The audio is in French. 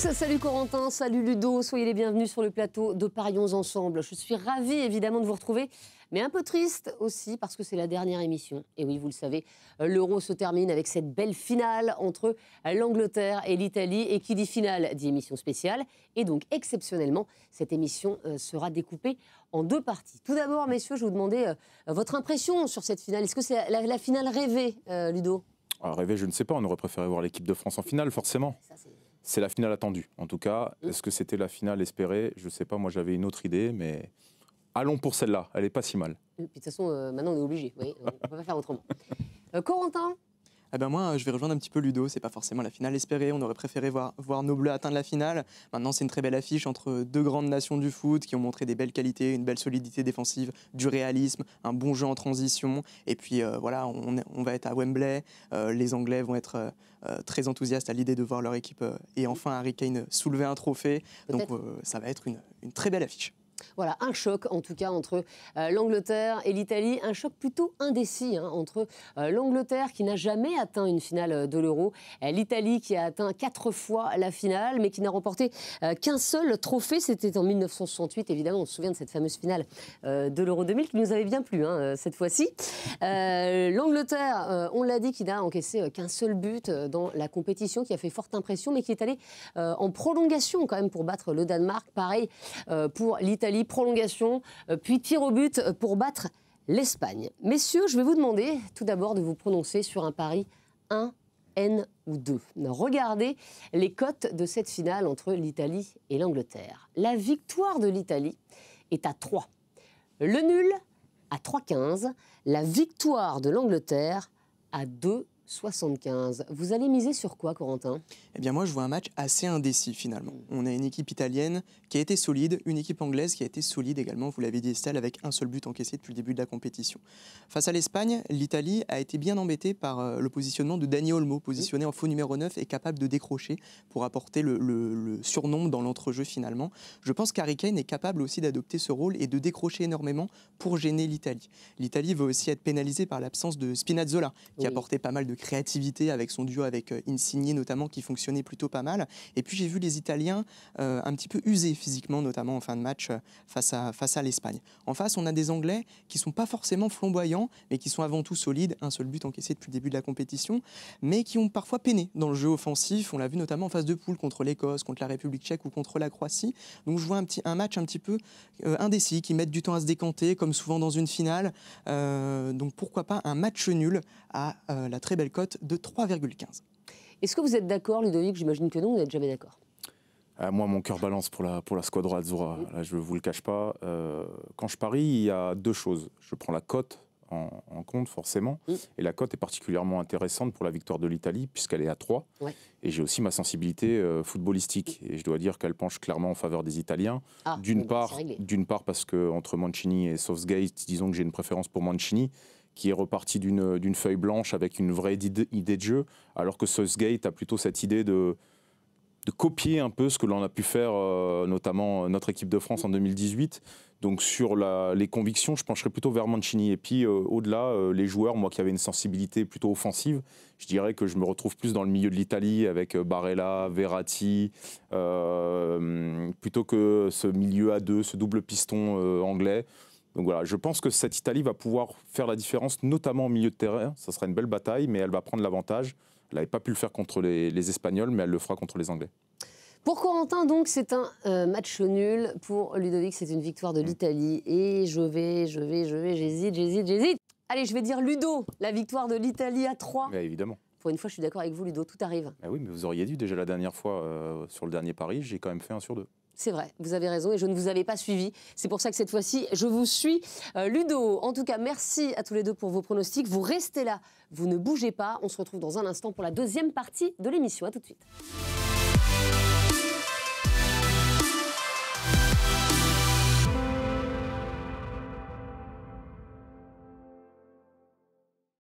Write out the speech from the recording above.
salut Corentin, salut Ludo, soyez les bienvenus sur le plateau de Parions Ensemble. Je suis ravie évidemment de vous retrouver, mais un peu triste aussi parce que c'est la dernière émission. Et oui, vous le savez, l'Euro se termine avec cette belle finale entre l'Angleterre et l'Italie. Et qui dit finale dit émission spéciale. Et donc exceptionnellement, cette émission sera découpée en deux parties. Tout d'abord, messieurs, je vous demandais votre impression sur cette finale. Est-ce que c'est la finale rêvée, Ludo? Alors, rêver, je ne sais pas, on aurait préféré voir l'équipe de France en finale, forcément. C'est la finale attendue, en tout cas. Est-ce que c'était la finale espérée? Je ne sais pas, moi j'avais une autre idée, mais allons pour celle-là, elle n'est pas si mal. De toute façon, maintenant on est obligé, on ne peut pas faire autrement. Corentin? Eh ben moi, je vais rejoindre un petit peu Ludo, c'est pas forcément la finale espérée, on aurait préféré voir nos Bleus atteindre la finale. Maintenant, c'est une très belle affiche entre deux grandes nations du foot qui ont montré des belles qualités, une belle solidité défensive, du réalisme, un bon jeu en transition. Et puis voilà, on va être à Wembley, les Anglais vont être très enthousiastes à l'idée de voir leur équipe et enfin Harry Kane soulever un trophée. Donc ça va être une très belle affiche. Voilà, un choc en tout cas entre l'Angleterre et l'Italie, un choc plutôt indécis entre l'Angleterre qui n'a jamais atteint une finale de l'Euro, l'Italie qui a atteint 4 fois la finale mais qui n'a remporté qu'un seul trophée, c'était en 1968 évidemment, on se souvient de cette fameuse finale de l'Euro 2000 qui nous avait bien plu cette fois-ci. L'Angleterre, on l'a dit, qui n'a encaissé qu'un seul but dans la compétition, qui a fait forte impression mais qui est allé en prolongation quand même pour battre le Danemark, pareil pour l'Italie. Prolongation, puis tir au but pour battre l'Espagne. Messieurs, je vais vous demander tout d'abord de vous prononcer sur un pari 1, N ou 2. Regardez les cotes de cette finale entre l'Italie et l'Angleterre. La victoire de l'Italie est à 3. Le nul à 3,15. La victoire de l'Angleterre à 2,75. Vous allez miser sur quoi, Corentin? Eh bien moi, je vois un match assez indécis finalement. On a une équipe italienne qui a été solide, une équipe anglaise qui a été solide également, vous l'avez dit Estelle, avec un seul but encaissé depuis le début de la compétition. Face à l'Espagne, l'Italie a été bien embêtée par le positionnement de Dani Olmo, positionné en faux numéro 9 et capable de décrocher pour apporter le surnombre dans l'entrejeu finalement. Je pense qu'Harry Kane est capable aussi d'adopter ce rôle et de décrocher énormément pour gêner l'Italie. L'Italie va aussi être pénalisée par l'absence de Spinazzola, qui apportait pas mal de créativité avec son duo avec Insigne notamment, qui fonctionnait plutôt pas mal. Et puis j'ai vu les Italiens un petit peu usés physiquement, notamment en fin de match face à l'Espagne. En face, on a des Anglais qui sont pas forcément flamboyants, mais qui sont avant tout solides, un seul but encaissé depuis le début de la compétition, mais qui ont parfois peiné dans le jeu offensif. On l'a vu notamment en phase de poule contre l'Écosse, contre la République tchèque ou contre la Croatie. Donc je vois un match un petit peu indécis, qui mettent du temps à se décanter, comme souvent dans une finale. Donc pourquoi pas un match nul à la très belle cote de 3,15. Est-ce que vous êtes d'accord, Ludovic? J'imagine que non, vous n'êtes jamais d'accord. Moi, mon cœur balance pour la Squadra Azzurra. Là, je ne vous le cache pas. Quand je parie, il y a deux choses. Je prends la cote en compte, forcément. Et la cote est particulièrement intéressante pour la victoire de l'Italie, puisqu'elle est à 3. Et j'ai aussi ma sensibilité footballistique. Et je dois dire qu'elle penche clairement en faveur des Italiens. D'une part, parce qu'entre Mancini et Southgate, disons que j'ai une préférence pour Mancini, qui est reparti d'une feuille blanche avec une vraie idée de jeu, alors que Southgate a plutôt cette idée de copier un peu ce que l'on a pu faire, notamment notre équipe de France en 2018. Donc sur les convictions, je pencherais plutôt vers Mancini. Et puis au-delà, les joueurs, moi qui avais une sensibilité plutôt offensive, je dirais que je me retrouve plus dans le milieu de l'Italie avec Barella, Verratti, plutôt que ce milieu à deux, ce double piston anglais. Donc voilà, je pense que cette Italie va pouvoir faire la différence, notamment au milieu de terrain. Ça sera une belle bataille, mais elle va prendre l'avantage. Elle n'avait pas pu le faire contre les Espagnols, mais elle le fera contre les Anglais. Pour Corentin, donc, c'est un match nul. Pour Ludovic, c'est une victoire de l'Italie. Et j'hésite. Allez, je vais dire Ludo, la victoire de l'Italie à 3. Mais évidemment. Pour une fois, je suis d'accord avec vous, Ludo, tout arrive. Ah oui, mais vous auriez dû déjà la dernière fois, sur le dernier pari, j'ai quand même fait 1 sur 2. C'est vrai, vous avez raison et je ne vous avais pas suivi. C'est pour ça que cette fois-ci, je vous suis. Ludo, en tout cas, merci à tous les deux pour vos pronostics. Vous restez là, vous ne bougez pas. On se retrouve dans un instant pour la deuxième partie de l'émission. À tout de suite.